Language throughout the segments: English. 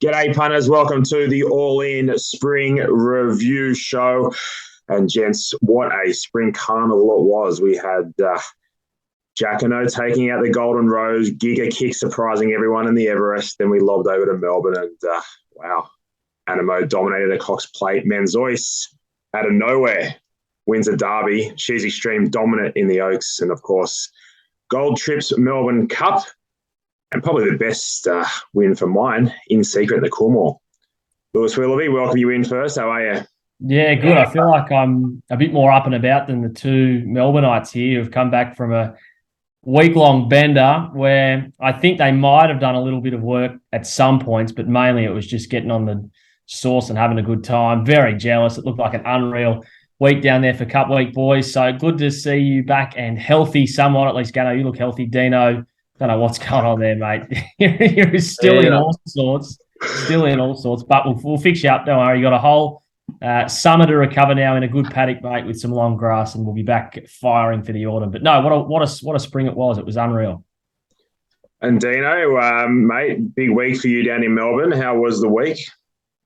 G'day, punters. Welcome to the All-In Spring Review Show. And, gents, what a Spring Carnival it was. We had Anamoe taking out the Golden Rose, Giga Kick surprising everyone in the Everest. Then we lobbed over to Melbourne and, wow, Anamoe dominated a Cox Plate. Menzois, out of nowhere, wins a derby. She's extreme dominant in the Oaks. And, of course, Gold Trips Melbourne Cup. And probably the best win for mine, in secret, the Coolmore. Lewis Willoughby, welcome you in first. How are you? Yeah, good. I feel like I'm a bit more up and about than the two Melbourneites here who've come back from a week-long bender where I think they might have done a little bit of work at some points, but mainly it was just getting on the sauce and having a good time. Very jealous. It looked like an unreal week down there for Cup Week, boys. So good to see you back and healthy somewhat, at least, Gannon. You look healthy. Dino, don't know what's going on there, mate. You're still in all sorts. But we'll fix you up. Don't worry. You got a whole summer to recover now in a good paddock, mate, with some long grass, and we'll be back firing for the autumn. But no, what a spring it was. It was unreal. And Dino, mate, big week for you down in Melbourne. How was the week?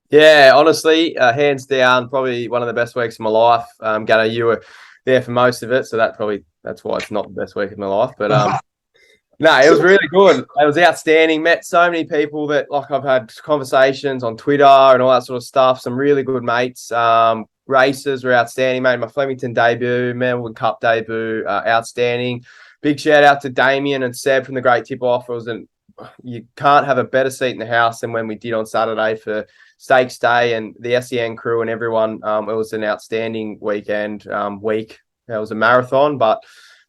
Yeah, honestly, hands down, probably one of the best weeks of my life. Gannon, you were there for most of it, so that's why it's not the best week of my life. But no, it was really good. It was outstanding. Met so many people that, like, I've had conversations on Twitter and all that sort of stuff. Some really good mates. Races were outstanding. Made my Flemington debut, Melbourne Cup debut, outstanding. Big shout out to Damien and Seb from the Great Tip Off. You can't have a better seat in the house than when we did on Saturday for Stakes Day, and the SEN crew and everyone. It was an outstanding weekend. It was a marathon, but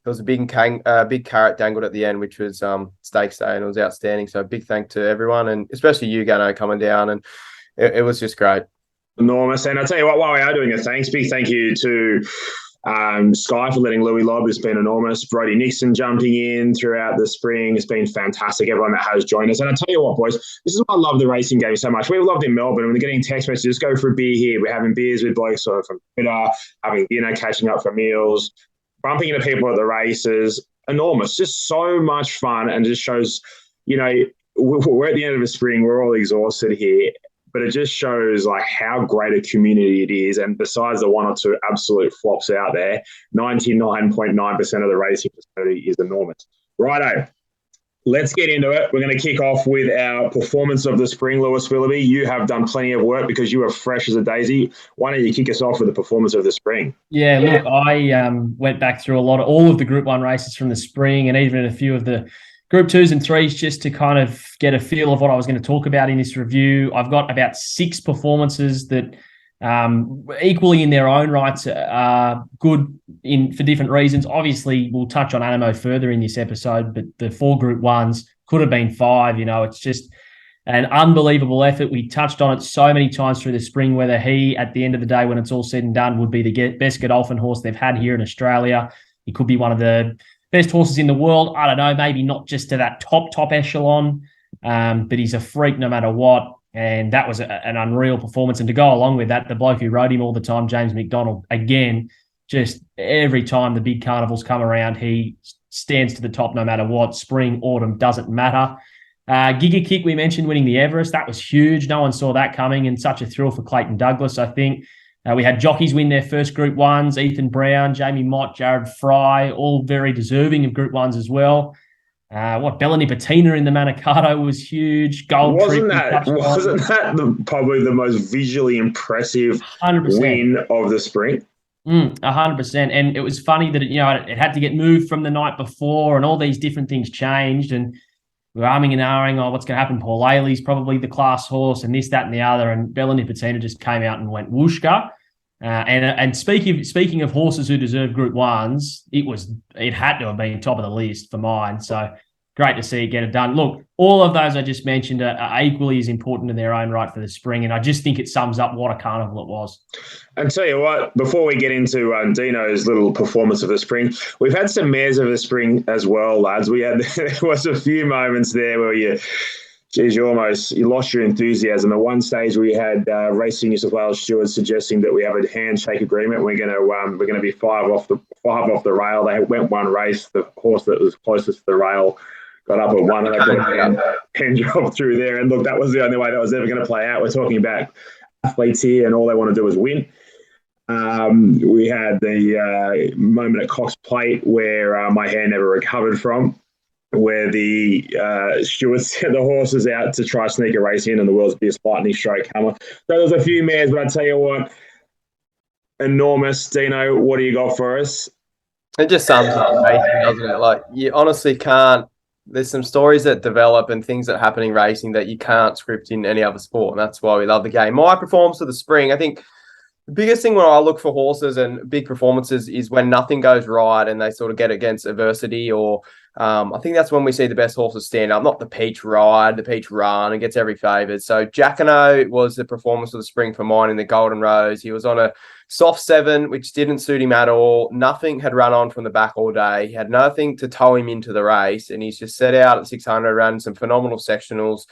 there was a big carrot dangled at the end, which was Stakes Day, and it was outstanding. So big thank to everyone, and especially you, Gannon, coming down, and it was just great. Enormous. And I'll tell you what, while we are doing a big thank you to Sky for letting Louis lob. It's been enormous. Brodie Nixon jumping in throughout the spring. It's been fantastic, everyone that has joined us. And I'll tell you what, boys, this is why I love the racing game so much. We've loved in Melbourne. We're getting text messages, go for a beer here. We're having beers with blokes from Twitter, having dinner, catching up for meals, bumping into people at the races. Enormous. Just so much fun, and just shows, we're at the end of the spring. We're all exhausted here. But it just shows like how great a community it is. And besides the one or two absolute flops out there, 99.9% of the racing facility is enormous. Righto, let's get into it. We're going to kick off with our performance of the spring. Lewis Willoughby, you have done plenty of work because you are fresh as a daisy. Why don't you kick us off with the performance of the spring? Yeah, look, I went back through all of the Group 1 races from the spring, and even a few of the Group 2s and 3s, just to kind of get a feel of what I was going to talk about in this review. I've got about 6 performances that equally in their own rights are good for different reasons. Obviously, we'll touch on Anamoe further in this episode, but the 4 Group 1s could have been 5. It's just an unbelievable effort. We touched on it so many times through the spring, whether he, at the end of the day, when it's all said and done, would be the best Godolphin horse they've had here in Australia. He could be one of the best horses in the world. I don't know, maybe not just to that top echelon, but he's a freak no matter what. And that was an unreal performance. And to go along with that, the bloke who rode him all the time, James McDonald, again, just every time the big carnivals come around, he stands to the top no matter what. Spring, autumn, doesn't matter. Giga Kick, we mentioned winning the Everest. That was huge. No one saw that coming, and such a thrill for Clayton Douglas, I think. We had jockeys win their first Group 1s, Ethan Brown, Jamie Mott, Jared Fry, all very deserving of Group 1s as well. Bella Nipotina in the Manicato was huge. Wasn't that probably the most visually impressive 100%. Win of the spring? 100%. And it was funny that it had to get moved from the night before, and all these different things changed, and we were umming and ahhing, what's going to happen? Paul Ailey's probably the class horse, and this, that, and the other. And Bella Nipotina just came out and went whooshka. And speaking of horses who deserve Group 1s, it had to have been top of the list for mine. So great to see it get it done. Look, all of those I just mentioned are equally as important in their own right for the spring, and I just think it sums up what a carnival it was. And tell you what, before we get into Dino's little performance of the spring, we've had some mares of the spring as well, lads. There was a few moments there where you lost your enthusiasm. At one stage, we had Racing New South Wales stewards suggesting that we have a handshake agreement. We're going to be five off the rail. They went one race. The horse that was closest to the rail got up at 1 and I got a pen drop through there. And look, that was the only way that was ever going to play out. We're talking about athletes here and all they want to do is win. We had the moment at Cox Plate where my hair never recovered from, where the stewards sent the horses out to try sneak a race in and the world's biggest lightning stroke hammer. So there's a few mares, but I tell you what, enormous. Dino, what do you got for us? It just sums up racing, doesn't it? Like, you honestly can't. There's some stories that develop and things that happen in racing that you can't script in any other sport, and that's why we love the game. My performance of the spring, I think the biggest thing when I look for horses and big performances is when nothing goes right and they sort of get against adversity, or I think that's when we see the best horses stand up, not the Peach Ride, the Peach Run, and gets every favoured. So Anamoe was the performance of the spring for mine in the Golden Rose. He was on a soft 7, which didn't suit him at all. Nothing had run on from the back all day. He had nothing to tow him into the race, and he's just set out at 600, ran some phenomenal sectionals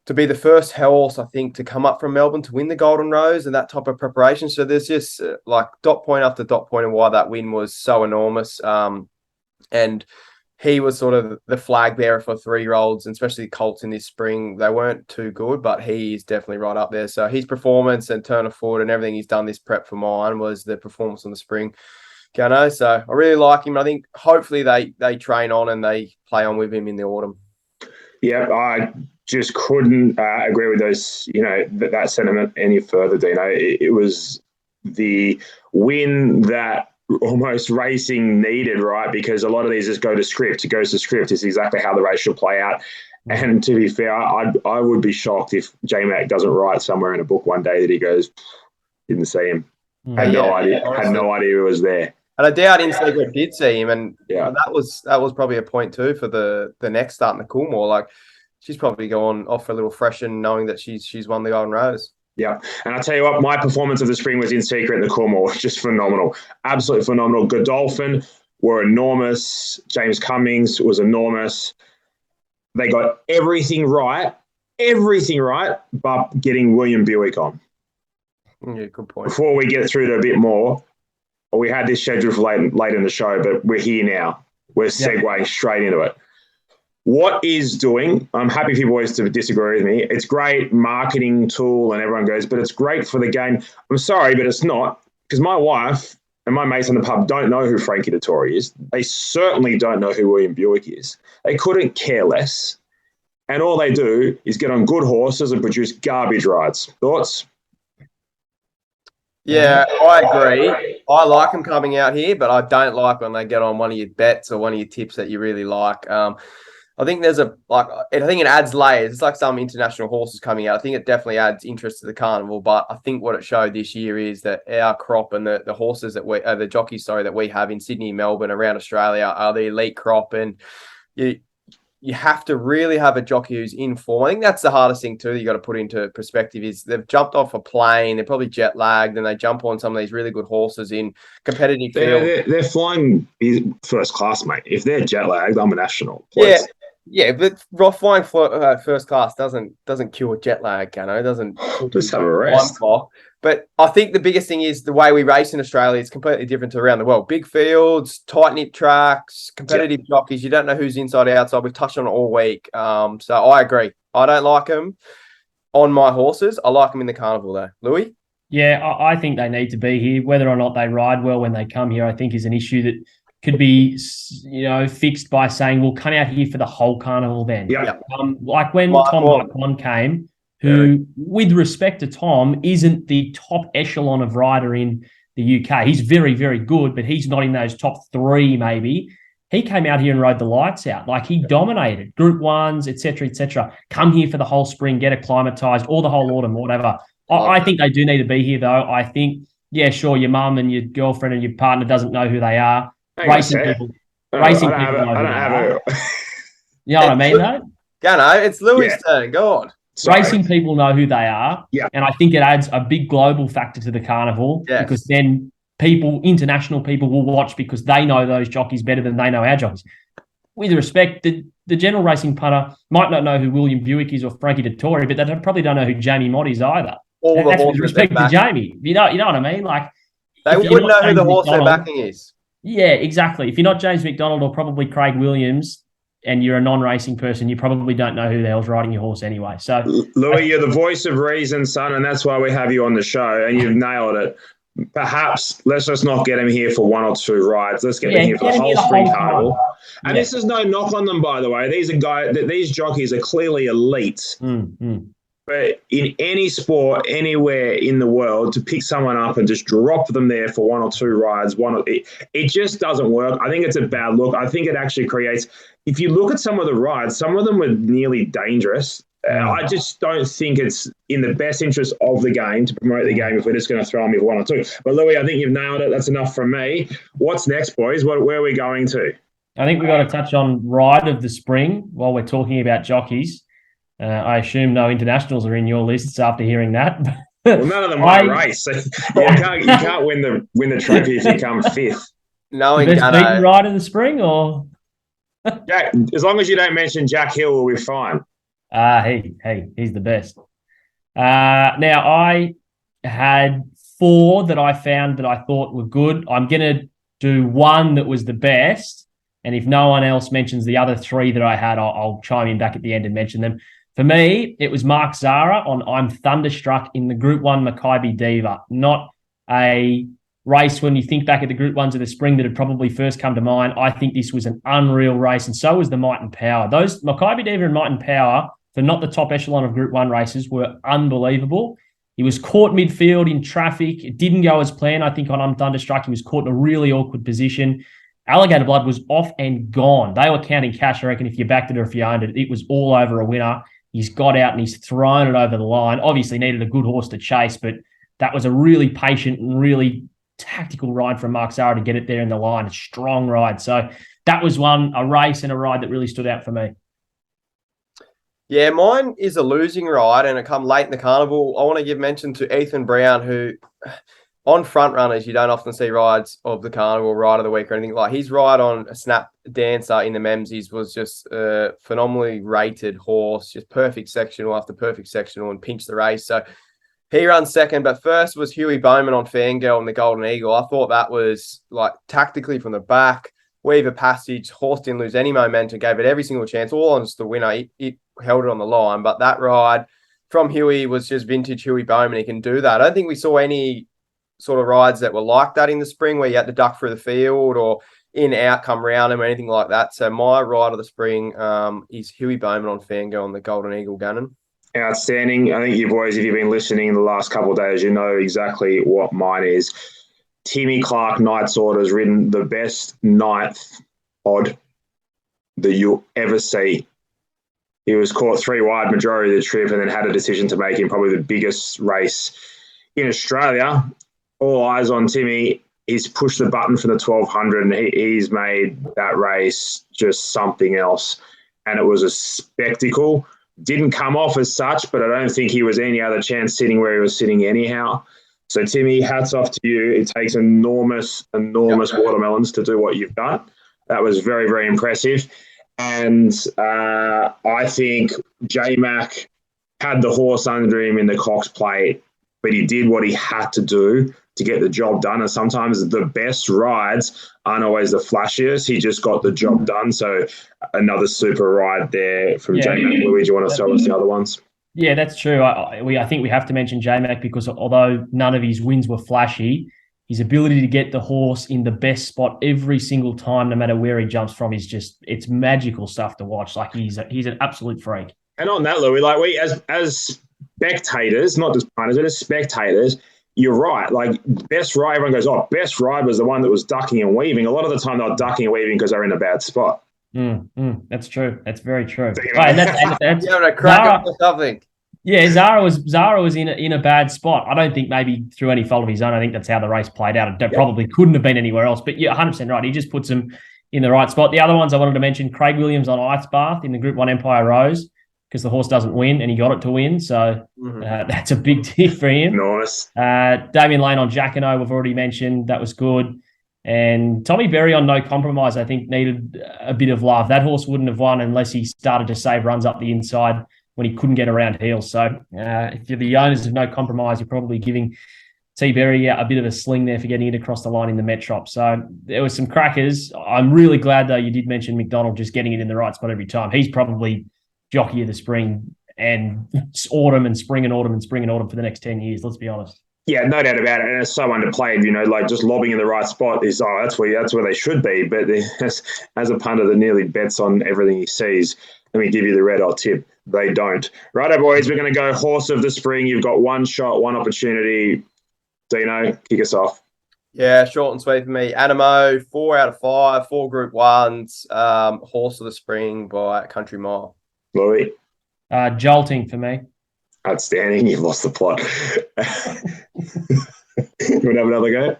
to be the first horse, I think, to come up from Melbourne to win the Golden Rose and that type of preparation. So there's just like dot point after dot point of why that win was so enormous. And he was sort of the flag bearer for 3-year-olds, and especially Colts in this spring. They weren't too good, but he is definitely right up there. So his performance and turn of foot and everything he's done this prep for mine was the performance on the spring. Gannon. So I really like him. I think hopefully they train on and they play on with him in the autumn. Yeah, I just couldn't agree with those, that sentiment any further, Dino. It was the win that almost racing needed, right? Because a lot of these just go to script. It goes to script. It's exactly how the race should play out. And to be fair, I would be shocked if J-Mac doesn't write somewhere in a book one day that he goes, didn't see him. Had no idea he was there. And I doubt in secret did see him, and yeah, that was probably a point too for the next start in the Coolmore. Like, she's probably going off for a little freshen, knowing that she's won the Golden Rose. Yeah, and I'll tell you what, my performance of the spring was in secret in the Coolmore, just phenomenal, absolutely phenomenal. Godolphin were enormous. James Cummings was enormous. They got everything right, but getting William Buick on. Yeah, good point. Before we get through to a bit more, we had this scheduled for late in the show, but we're here now. We're segueing straight into it. What is doing, I'm happy for you boys to disagree with me. It's great marketing tool and everyone goes, but it's great for the game. I'm sorry, but it's not, because my wife and my mates in the pub don't know who Frankie Dettori is. They certainly don't know who William Buick is. They couldn't care less. And all they do is get on good horses and produce garbage rides. Thoughts? Yeah, I agree. I like them coming out here, but I don't like when they get on one of your bets or one of your tips that you really like. I think I think it adds layers. It's like some international horses coming out. I think it definitely adds interest to the carnival. But I think what it showed this year is that our crop and the horses that the jockeys, that we have in Sydney, Melbourne, around Australia are the elite crop, and you have to really have a jockey who's in form. I think that's the hardest thing too. You got to put into perspective is they've jumped off a plane. They're probably jet lagged, and they jump on some of these really good horses in competitive field. They're flying first class, mate. If they're jet lagged, I'm a national. Please. Yeah, but flying first class doesn't cure jet lag, It doesn't just have a rest. But I think the biggest thing is the way we race in Australia is completely different to around the world. Big fields, tight-knit tracks, competitive jockeys. You don't know who's inside, outside. We've touched on it all week. So I agree. I don't like them on my horses. I like them in the carnival, though. Louis? Yeah, I think they need to be here. Whether or not they ride well when they come here, I think is an issue that could be, fixed by saying, we'll come out here for the whole carnival then. Yeah. Like when Tom Marquand came, who, with respect to Tom, isn't the top echelon of rider in the UK. He's very, very good, but he's not in those top 3 maybe. He came out here and rode the lights out. Like, he dominated Group 1s, et cetera, come here for the whole spring, get acclimatized, or the whole autumn, whatever. I think they do need to be here, though. I think, sure, your mum and your girlfriend and your partner doesn't know who they are. Racing people know who they are. You know what I mean, though? Gannon, it's Louis' turn. Go on. Sorry. Racing people know who they are. Yeah. And I think it adds a big global factor to the carnival because then international people will watch because they know those jockeys better than they know our jockeys. With respect, the general racing punter might not know who William Buick is or Frankie Dettori, but they probably don't know who Jamie Mott is either. That's with respect to Jamie. You know what I mean? Like, they wouldn't know who the horse they're backing is. Yeah, exactly. If you're not James McDonald or probably Craig Williams, and you're a non-racing person, you probably don't know who the hell's riding your horse anyway. So, Louis, you're the voice of reason, son, and that's why we have you on the show, and you've nailed it. Perhaps let's just not get him here for one or two rides. Let's get him here for the whole Spring Carnival. And this is no knock on them, by the way. These jockeys are clearly elite. But in any sport, anywhere in the world, to pick someone up and just drop them there for one or two rides, it just doesn't work. I think it's a bad look. I think it actually creates, if you look at some of the rides, some of them were nearly dangerous. I just don't think it's in the best interest of the game to promote the game if we're just going to throw them with one or two. But Louis, I think you've nailed it. That's enough from me. What's next, boys? Where are we going to? I think we've got to touch on Ride of the Spring while we're talking about jockeys. I assume no internationals are in your lists after hearing that. Well, none of them won a race. So you can't win the trophy if you come fifth. No, the best beaten Ride of the Spring, or Jack, as long as you don't mention Jack Hill, we'll be fine. He's the best. Now, I had 4 that I found that I thought were good. I'm going to do one that was the best, and if no one else mentions the other 3 that I had, I'll chime in back at the end and mention them. For me, it was Mark Zara on I'm Thunderstruck in the Group 1 Maccabi Diva. Not a race when you think back at the Group 1s of the Spring that had probably first come to mind. I think this was an unreal race, and so was the Might and Power. Those Maccabi Diva and Might and Power, for not the top echelon of Group 1 races, were unbelievable. He was caught midfield in traffic. It didn't go as planned, I think, on I'm Thunderstruck. He was caught in a really awkward position. Alligator Blood was off and gone. They were counting cash, I reckon, if you backed it or if you owned it. It was all over a winner. He's got out and he's thrown it over the line. Obviously needed a good horse to chase, but that was a really patient and really tactical ride from Mark Zara to get it there in the line. A strong ride. So that was a race and a ride that really stood out for me. Yeah, mine is a losing ride, and it come late in the carnival. I want to give mention to Ethan Brown, who on front runners, you don't often see rides of the carnival, ride of the week or anything like. His ride on a Snap Dancer in the Memsies was just a phenomenally rated horse, just perfect sectional after perfect sectional, and pinched the race. So he runs second, but first was Huey Bowman on Fangirl and the Golden Eagle. I thought that was like tactically from the back, weave a passage, horse didn't lose any momentum, gave it every single chance, all on just the winner. It held it on the line, but that ride from Huey was just vintage Huey Bowman. He can do that. I don't think we saw any sort of rides that were like that in the Spring where you had to duck through the field or in, out, come round him or anything like that. So my ride of the Spring is Huey Bowman on Fangirl and the Golden Eagle, Gannon. Outstanding. I think you boys, if you've been listening the last couple of days, you know exactly what mine is. Timmy Clark Knight's Order has ridden the best 9th odd that you'll ever see. He was caught 3 wide majority of the trip and then had a decision to make in probably the biggest race in Australia. All eyes on Timmy. He's pushed the button for the 1200 and he's made that race just something else. And it was a spectacle. Didn't come off as such, but I don't think he was any other chance sitting where he was sitting anyhow. So, Timmy, hats off to you. It takes enormous watermelons to do what you've done. That was very, very impressive. And I think J-Mac had the horse under him in the Cox Plate, but he did what he had to do to get the job done. And sometimes the best rides aren't always the flashiest. He just got the job done. So another super ride there from J-Mac. Louis, do you want to tell us the other ones? Yeah, that's true. I think we have to mention J-Mac because although none of his wins were flashy, his ability to get the horse in the best spot every single time, no matter where he jumps from, it's magical stuff to watch. Like he's an absolute freak. And on that, Louis, like we as spectators, not just punters, but as spectators, you're right. Like best ride, everyone goes, oh, best ride was the one that was ducking and weaving. A lot of the time they were ducking and weaving because they're in a bad spot. That's true. That's very true. Right, that's you having a crack up or something. Yeah, Zara was in a bad spot. I don't think maybe through any fault of his own. I think that's how the race played out. It probably couldn't have been anywhere else. But yeah, 100% right. He just puts him in the right spot. The other ones I wanted to mention, Craig Williams on Ice Bath in the Group 1 Empire Rose, because the horse doesn't win and he got it to win. So that's a big deal for him. Nice. Damien Lane on Jacquino, we've already mentioned. That was good. And Tommy Berry on No Compromise, I think, needed a bit of love. That horse wouldn't have won unless he started to save runs up the inside when he couldn't get around heels. So if you're the owners of No Compromise, you're probably giving Berry a bit of a sling there for getting it across the line in the Metrop. So there was some crackers. I'm really glad, though, you did mention McDonald just getting it in the right spot every time. He's probably jockey of the spring and autumn and spring and autumn and spring and autumn for the next 10 years, let's be honest. Yeah, no doubt about it. And it's so underplayed, like just lobbing in the right spot is, that's where they should be. But as a punter that nearly bets on everything he sees, let me give you the red hot tip. They don't. Righto, boys, we're going to go horse of the spring. You've got one shot, one opportunity. Dino, kick us off. Yeah, short and sweet for me. Anamoe, 4 out of 5, 4 Group 1s. Horse of the spring by Country Mile. Louis? Jolting for me. Outstanding. You've lost the plot. You want to have another go?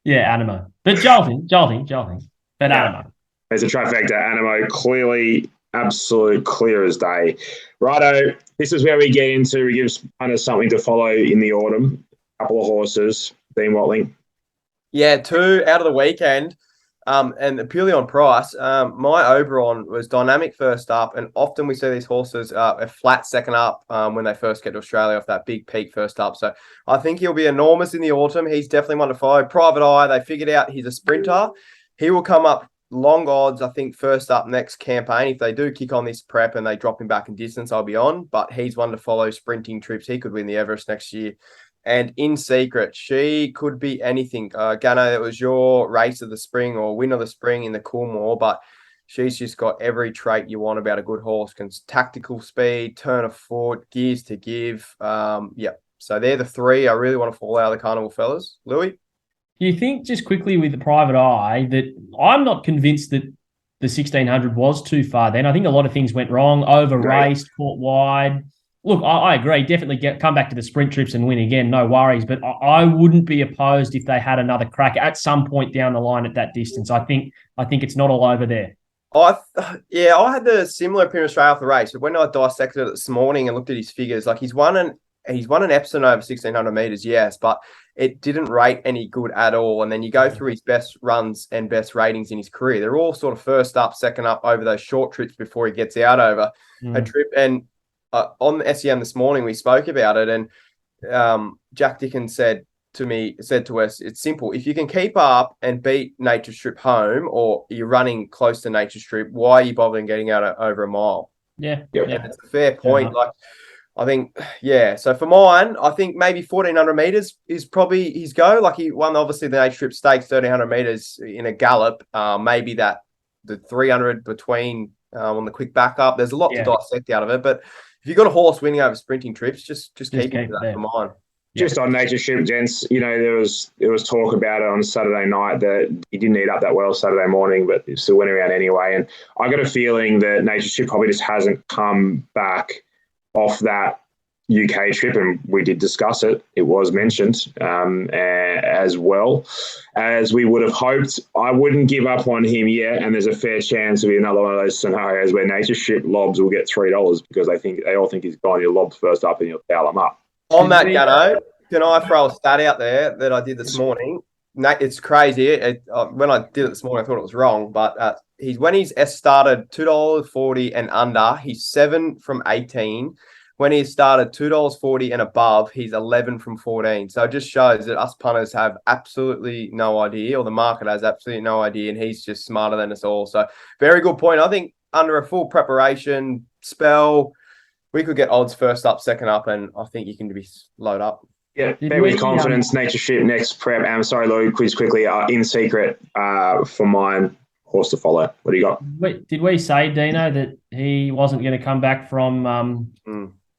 Yeah, Anamoe. But jolting. But Anamoe. There's a trifecta. Anamoe, clearly, absolute clear as day. Righto, this is where we get into, we give punters something to follow in the autumn. Couple of horses. Dean Watling. Yeah, 2 out of the weekend. And purely on price, my Oberon was dynamic first up, and often we see these horses a flat second up when they first get to Australia off that big peak first up. So I think he'll be enormous in the autumn. He's definitely one to follow. Private Eye, they figured out he's a sprinter. He will come up long odds, I think, first up next campaign. If they do kick on this prep and they drop him back in distance, I'll be on. But he's one to follow, sprinting trips. He could win the Everest next year. And In Secret, she could be anything. Gannon, it was your race of the spring or win of the spring in the Coolmore, but she's just got every trait you want about a good horse. Tactical speed, turn of foot, gears to give. So they're the 3 I really want to fall out of the Carnival, fellas. Louis? Do you think, just quickly with the Private Eye, that I'm not convinced that the 1600 was too far then? I think a lot of things went wrong, over-raced, caught wide. Look, I agree. Definitely come back to the sprint trips and win again. No worries. But I wouldn't be opposed if they had another crack at some point down the line at that distance. I think it's not all over there. I had the similar opinion straight off the race. But when I dissected it this morning and looked at his figures, like he's won an Epsom over 1600 meters, yes, but it didn't rate any good at all. And then you go through his best runs and best ratings in his career. They're all sort of first up, second up over those short trips before he gets out over a trip. And on the SEM this morning, we spoke about it, and Jack Dickens said to us, it's simple. If you can keep up and beat Nature Strip home, or you're running close to Nature Strip, why are you bothering getting out over a mile? Yeah. It's a fair point. Yeah. I think, so for mine, I think maybe 1400 meters is probably his go. Like he won, obviously, the Nature Strip Stakes, 1300 meters in a gallop. Maybe the 300 between on the quick backup. There's a lot to dissect out of it, but if you've got a horse winning over sprinting trips, just keep it to that for mine. Just on Nature Strip, gents, there was talk about it on Saturday night that he didn't eat up that well Saturday morning, but he still went around anyway. And I got a feeling that Nature Strip probably just hasn't come back off that UK trip, and we did discuss it. It was mentioned as well as we would have hoped. I wouldn't give up on him yet, and there's a fair chance to be another one of those scenarios where Nature Strip lobs will get $3 because they all think he's gone. You're lobbed first up and you'll foul him up. On that, Gannon, can I throw a stat out there that I did this morning? It's crazy. When I did it this morning, I thought it was wrong, but when he's started $2.40 and under, he's 7 from 18. When he started $2.40 and above, he's 11 from 14. So it just shows that us punters have absolutely no idea, or the market has absolutely no idea, and he's just smarter than us all. So very good point. I think under a full preparation spell, we could get odds first up, second up, and I think you can be load up. Yeah, bet with confidence. Nature Strip next prep. I'm sorry, Louis, quiz quickly. In Secret for mine. Horse to follow. What do you got? Wait, did we say, Dino, that he wasn't going to come back from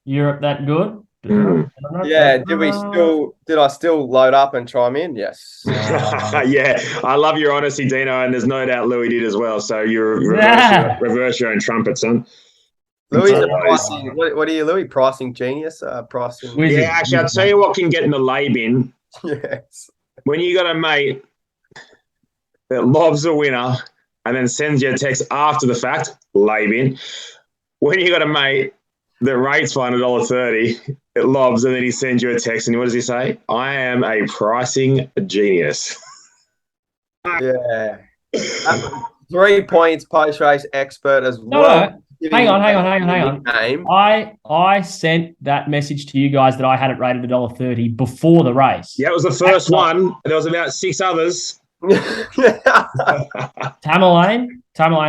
Europe that good? Yeah. Did I still load up and chime in? Yes. Yeah. I love your honesty, Dino, and there's no doubt Louis did as well. So you reverse your own trumpet, son. Louis, what are you, Louis? Pricing genius? Pricing. Yeah, actually, I'll tell you what can get in the lay bin. Yes. When you got a mate that lobs a winner and then sends you a text after the fact, lay bin. When you got a mate that rates one $1.30, it lobs, and then he sends you a text, and what does he say? I am a pricing genius. Yeah. 3 points, post-race expert as well. No. Hang on. Nickname. I sent that message to you guys that I had it rated $1.30 before the race. Yeah, it was the first one. There was about 6 others. Tamerlane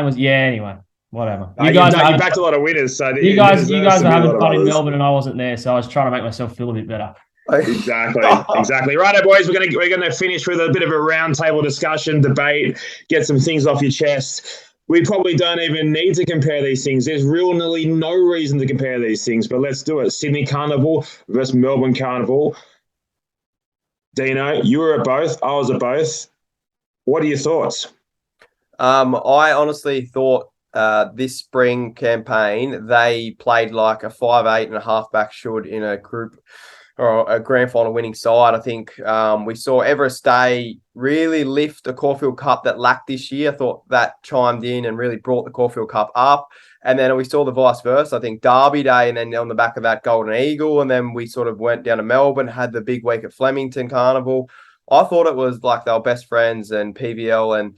was anyway. Whatever. You backed a lot of winners, so you guys were having fun in Melbourne, and I wasn't there, so I was trying to make myself feel a bit better. Exactly. Righto, boys. We're gonna finish with a bit of a roundtable discussion, debate, get some things off your chest. We probably don't even need to compare these things. There's really no reason to compare these things, but let's do it. Sydney Carnival versus Melbourne Carnival. Dino, you were at both. I was at both. What are your thoughts? I honestly thought this spring campaign, they played like a 5'8" and a halfback should in a group or a grand final winning side. I think we saw Everest Day really lift the Caulfield Cup that lacked this year. I thought that chimed in and really brought the Caulfield Cup up. And then we saw the vice versa. I think Derby Day, and then on the back of that, Golden Eagle. And then we sort of went down to Melbourne, had the big week at Flemington Carnival. I thought it was like they were best friends, and PVL and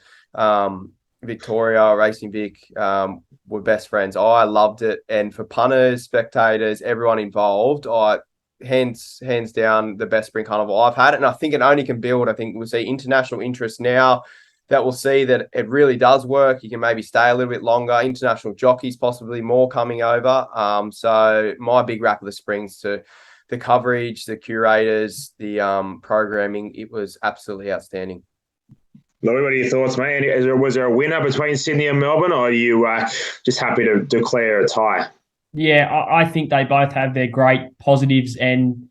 Victoria, Racing Vic were best friends. I loved it. And for punters, spectators, everyone involved, hands down the best spring carnival I've had. And I think it only can build. I think we'll see international interest now that we'll see that it really does work. You can maybe stay a little bit longer. International jockeys, possibly more coming over. So my big rap of the springs to the coverage, the curators, the programming. It was absolutely outstanding. Louis, what are your thoughts, mate? Was there a winner between Sydney and Melbourne, or are you just happy to declare a tie? Yeah, I think they both have their great positives, and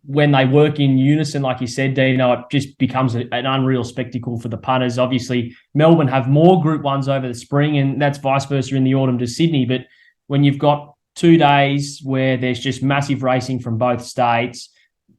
when they work in unison, like you said, Dino, it just becomes an unreal spectacle for the punters. Obviously, Melbourne have more Group 1s over the spring, and that's vice versa in the autumn to Sydney. But when you've got 2 days where there's just massive racing from both states,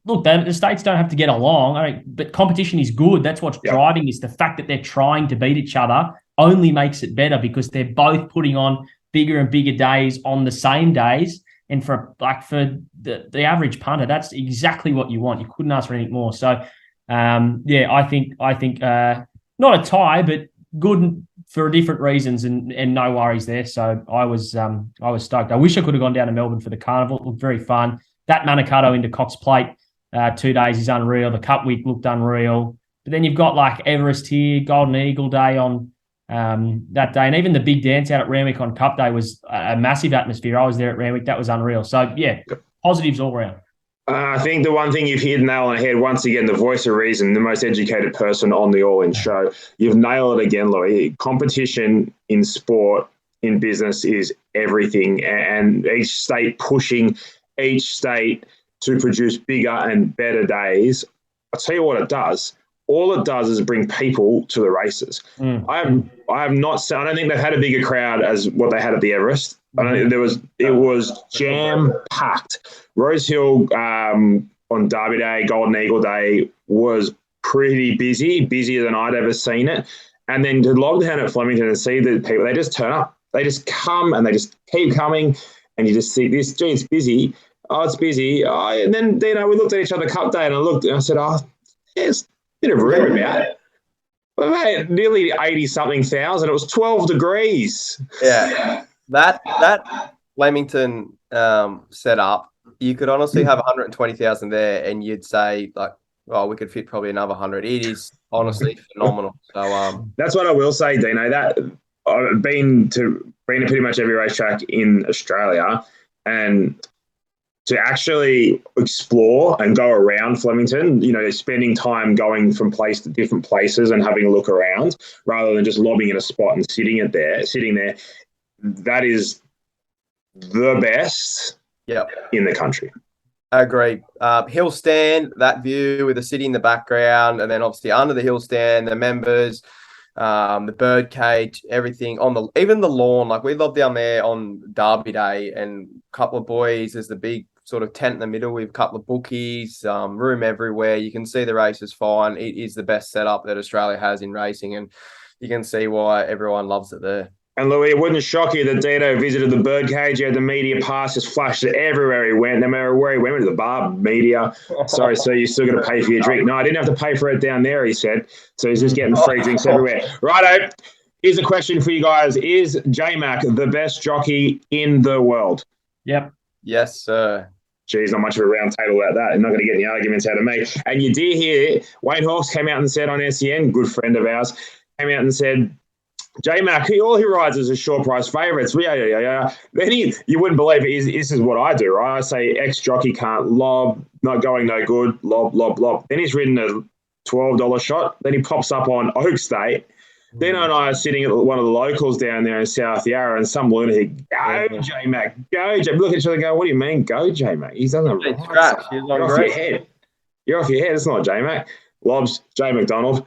look, the states don't have to get along, but competition is good. That's what's driving this. The fact that they're trying to beat each other only makes it better because they're both putting on bigger and bigger days on the same days. And for the average punter, that's exactly what you want. You couldn't ask for anything more. So, I think not a tie, but good for different reasons, and no worries there. So I was stoked. I wish I could have gone down to Melbourne for the carnival. It looked very fun. That Manikato into Cox Plate 2 days is unreal. The Cup Week looked unreal. But then you've got like Everest here, Golden Eagle Day on that day, and even the big dance out at Randwick on Cup Day was a massive atmosphere. I was there at Randwick. That was unreal. So, positives all around. I think the one thing you've hit the nail on the head, once again, the voice of reason, the most educated person on the All In show. You've nailed it again, Louis. Competition in sport, in business is everything, and each state pushing each state to produce bigger and better days. I'll tell you what it does. All it does is bring people to the races. I have not seen, I don't think they've had a bigger crowd as what they had at the Everest. I don't think it was jam packed. Rose Hill on Derby Day, Golden Eagle Day was pretty busy, busier than I'd ever seen it. And then to log down at Flemington and see the people, they just turn up. They just come and they just keep coming, and you just see this. Gee, it's busy. Oh, it's busy. Oh, and then we looked at each other Cup Day, and I looked and I said, there's a bit of room about it. But mate, nearly 80-something thousand. It was 12 degrees. Yeah. That Flemington setup, you could honestly have 120,000 there, and you'd say like, we could fit probably another 100. It is honestly phenomenal. So that's what I will say, Dino. That I've been to pretty much every racetrack in Australia, and to actually explore and go around Flemington, spending time going from place to different places and having a look around rather than just lobbing in a spot and sitting there, that is the best in the country. I agree. Hill stand, that view with the city in the background, and then obviously under the hill stand, the members, the bird cage, everything even the lawn. Like we love down there on Derby Day, and a couple of boys. There's the big sort of tent in the middle with a couple of bookies, room everywhere. You can see the races fine. It is the best setup that Australia has in racing, and you can see why everyone loves it there. And Louis, it wouldn't shock you that Dino visited the birdcage. He had the media pass, just flashed it everywhere he went. No matter where he went to the bar, media. Sorry, so you're still going to pay for your drink. No, I didn't have to pay for it down there, he said. So he's just getting free drinks everywhere. Righto. Here's a question for you guys. Is J-Mac the best jockey in the world? Yep. Yes, sir. Geez, not much of a round table about that. You're not going to get any arguments out of me. And you did hear Wayne Hawkes came out and said on SEN, good friend of ours, came out and said, J-Mac, all he rides is a short price favourites. Yeah. Then you wouldn't believe it. This is what I do, right? I say ex-jockey can't lob, not going no good, lob. Then he's ridden a $12 shot. Then he pops up on Oak State. Then and I are sitting at one of the locals down there in South Yarra, and some lunatic, go J-Mac, go J. Look at each other and go, what do you mean, go J-Mac? He doesn't ride. You're off your head. You're off your head. It's not J-Mac. Lobs, J. McDonald.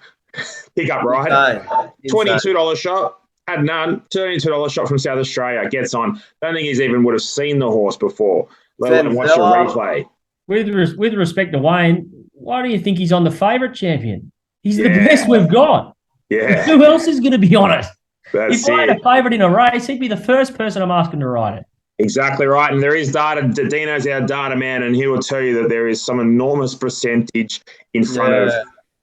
Pick up ride. $22 shot. Had none. $22 shot from South Australia. Gets on. Don't think he's even would have seen the horse before, let alone watch a replay. With respect to Wayne, why do you think he's on the favourite champion? He's the best we've got. Yeah. Who else is going to be on it? That's if I had a favourite in a race, he'd be the first person I'm asking to ride it. Exactly right. And there is data. Dino's our data man, and he will tell you that there is some enormous percentage in front of,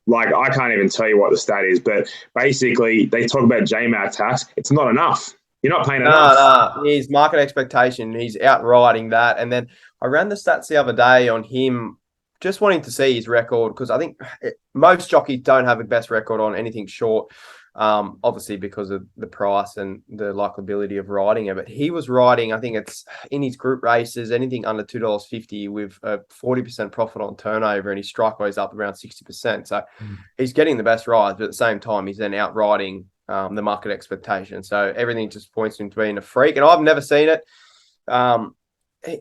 like, I can't even tell you what the stat is, but basically they talk about J-Mac tax. It's not enough. You're not paying enough. No. His market expectation, he's outriding that. And then I ran the stats the other day on him, just wanting to see his record, because I think most jockeys don't have a best record on anything short, obviously because of the price and the likability of riding it. But he was riding, I think it's in his group races, anything under $2.50 with a 40% profit on turnover, and his strike weigh's up around 60%. So he's getting the best rides, but at the same time, he's then outriding the market expectation. So everything just points to him being a freak. And I've never seen it.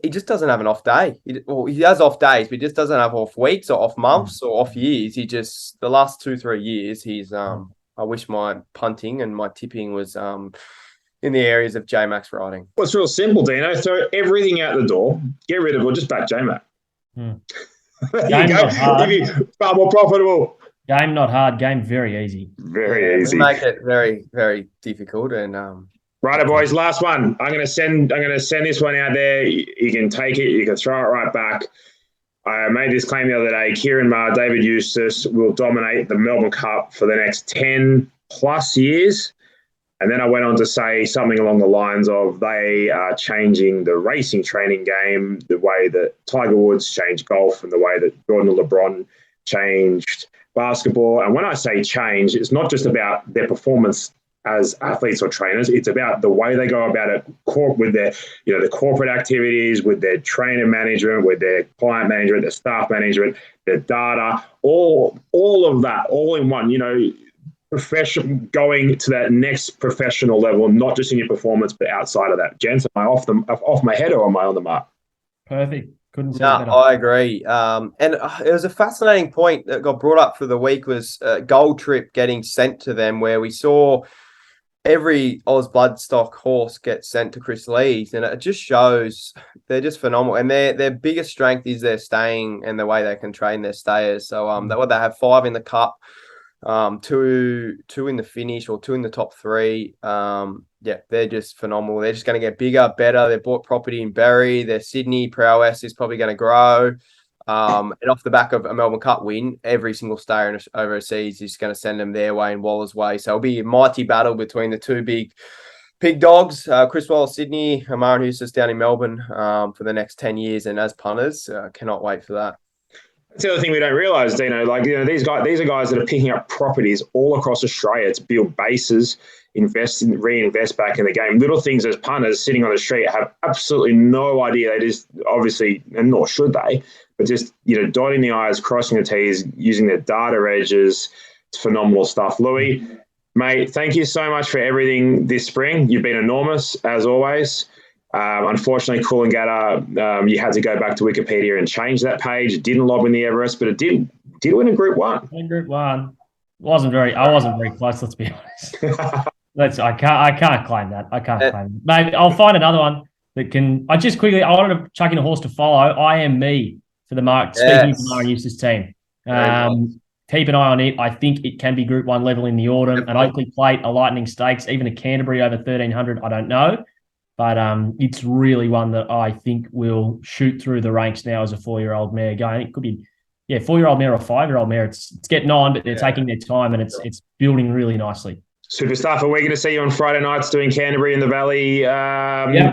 He just doesn't have an off day. He has off days, but he just doesn't have off weeks or off months or off years. He just, the last 2-3 years, he's, I wish my punting and my tipping was in the areas of J-Mac's riding. Well, it's real simple, Dino. Throw everything out the door, get rid of it, just back J-Mac. Game not hard. Far more profitable. Game not hard, game very easy. Very easy. We make it very, very difficult. And righto, boys. Last one. I'm gonna send this one out there. You can take it. You can throw it right back. I made this claim the other day. Kieran Maher, David Eustace will dominate the Melbourne Cup for the next 10 plus years. And then I went on to say something along the lines of they are changing the racing training game, the way that Tiger Woods changed golf and the way that Jordan and LeBron changed basketball. And when I say change, it's not just about their performance as athletes or trainers. It's about the way they go about it with their, the corporate activities, with their trainer management, with their client management, their staff management, their data, all of that, all in one, professional, going to that next professional level, not just in your performance, but outside of that. Gents, am I off my head or am I on the mark? Perfect. Couldn't say no, better. I agree. And it was a fascinating point that got brought up for the week was Gold Trip getting sent to them, where we saw every Oz Bloodstock horse get sent to Chris Lees, and it just shows they're just phenomenal. And their biggest strength is their staying and the way they can train their stayers. So they have 5 in the Cup, 2 in the finish, or 2 in the top 3. They're just phenomenal. They're just going to get bigger, better. They've bought property in Berry. Their Sydney prowess is probably going to grow. And off the back of a Melbourne Cup win, every single stayer overseas is going to send them their way and Waller's way. So it'll be a mighty battle between the 2 big dogs, Chris Waller, Sydney, Amar and Eustace down in Melbourne for the next 10 years. And as punters, cannot wait for that. That's the other thing we don't realise, Dino. These are guys that are picking up properties all across Australia to build bases, reinvest back in the game. Little things as punters sitting on the street have absolutely no idea. They just obviously, and nor should they, but just dotting the I's, crossing the T's, using their data edges. It's phenomenal stuff. Louis, mate, thank you so much for everything this spring. You've been enormous as always. Unfortunately, Coolangatta, you had to go back to Wikipedia and change that page. It didn't lob in the Everest, but it did win in Group 1. In Group 1, I wasn't very close. Let's be honest. I can't claim that. I can't claim it. Maybe I'll find another one that can. I wanted to chuck in a horse to follow. I Am Me for the mark. Speaking of the Mara Eustace team, keep an eye on it. I think it can be Group 1 level in the autumn. An Oakley Plate, a Lightning Stakes, even a Canterbury over 1,300. I don't know. But it's really one that I think will shoot through the ranks now as a 4-year-old mare going. It could be, 4-year-old mare or 5-year-old mare. It's getting on, but they're taking their time and it's building really nicely. Super stuff. Are we going to see you on Friday nights doing Canterbury in the Valley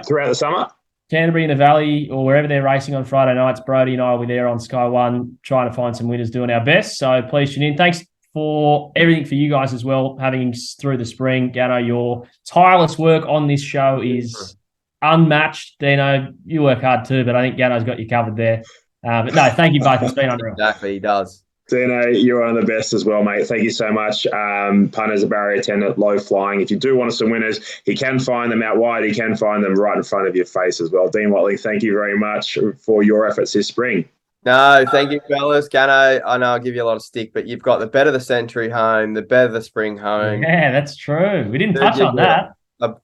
throughout the summer? Canterbury in the Valley or wherever they're racing on Friday nights. Brody and I will be there on Sky One trying to find some winners, doing our best. So please tune in. Thanks for everything for you guys as well, having us through the spring. Ganno, your tireless work on this show is unmatched. Dino, you work hard too, but I think Ganno's got you covered there. But no, thank you both. It's been unreal. Exactly, he does. Dino, you're one of the best as well, mate. Thank you so much. Punters, a barrier attendant, low flying. If you do want some winners, he can find them out wide. He can find them right in front of your face as well. Dean Watling, thank you very much for your efforts this spring. No, thank you, fellas. Ganno, I know I'll give you a lot of stick, but you've got the better the Century home, the better the Spring home. Yeah, that's true. We didn't touch on that.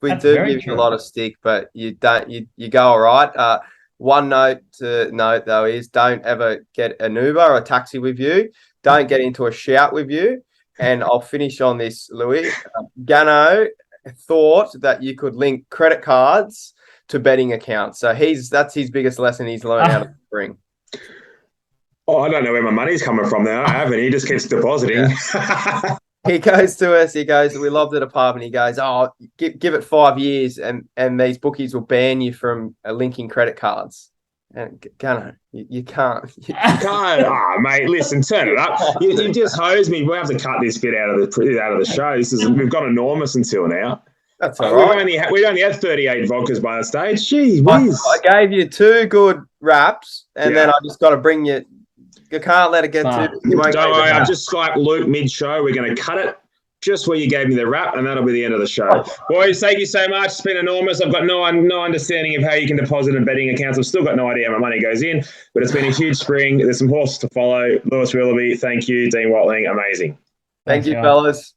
We do give you a lot of stick, but you don't. You go all right. One note to note though is don't ever get an Uber or a taxi with you. Don't get into a shout with you. And I'll finish on this, Louis. Ganno thought that you could link credit cards to betting accounts. So that's his biggest lesson he's learned out of the spring. Oh, I don't know where my money's coming from now. I haven't. He just keeps depositing. Yeah. He goes to us. He goes, we loved it apart. And he goes, oh, give it 5 years, and these bookies will ban you from linking credit cards. And Ganno, you can't. You can't. Mate, listen, turn it up. You just hosed me. We'll have to cut this bit out of the show. We've got enormous until now. That's all right. We only had 38 vodkas by the stage. Gee whiz. I gave you 2 good wraps, and then I just got to bring you. You can't let it get too. Don't worry, I've just Skyped Luke mid-show. We're going to cut it just where you gave me the wrap, and that'll be the end of the show. Boys, thank you so much. It's been enormous. I've got no understanding of how you can deposit in betting accounts. I've still got no idea how my money goes in, but it's been a huge spring. There's some horses to follow. Lewis Willoughby, thank you. Dean Watling, amazing. Thank you, fellas.